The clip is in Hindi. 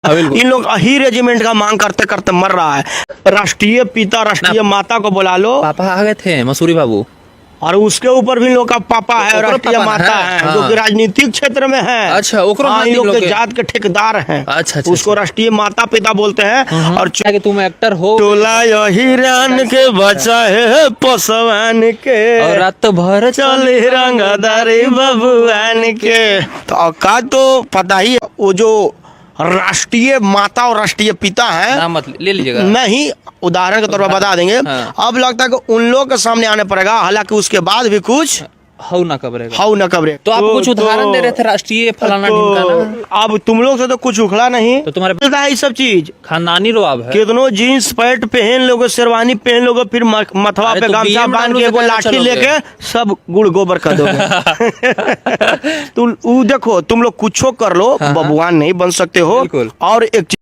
इन लोग ही रेजिमेंट का मांग करते करते मर रहा है। राष्ट्रीय पिता राष्ट्रीय माता को बुला लो। पापा आ गए थे मसूरी बाबू, और उसके ऊपर भी इन लोग का पापा है, ओकरो राष्ट्रीय पापा माता है, है, हाँ। जो कि राजनीतिक क्षेत्र में है। अच्छा, ओकरो हाँ, हाथ इन इन लोग लोग के के। जात के ठेकेदार हैं। अच्छा, अच्छा, उसको राष्ट्रीय माता पिता बोलते हैं। और कि तुम एक्टर हो टोला हिरान के बचा है पसवान के, और रात भर चले रंगदारी बबुआन के। तो औकात तो पता ही है। वो जो राष्ट्रीय माता और राष्ट्रीय पिता है, नाम मत ले लीजिएगा। नहीं उदाहरण के तौर पर बता देंगे। हाँ। अब लगता है कि उन लोग के सामने आने पड़ेगा, हालांकि उसके बाद भी कुछ हाउ ना कबरेगा। हाउ न कबरे। तो आप कुछ उदाहरण दे रहे थे राष्ट्रीय फलाना ढिमकाना। अब तुम लोग से तो कुछ उखड़ा नहीं, तो तुम्हारे मिलता है ये सब चीज। खानदानी रोआब है। कितनों जीन्स पैंट पहन लोगे, शेरवानी पहन लोगे, फिर मथवा अरे पे तो गामछा बांध BMW के से एगो कैसे लाठी चलोगे? लेके सब गुड़ गोबर कर दोगे। तुम देखो, तुम लोग कुछो कर लो, हाँ। बबुआन नहीं बन सकते हो। बिल्कुल। और एक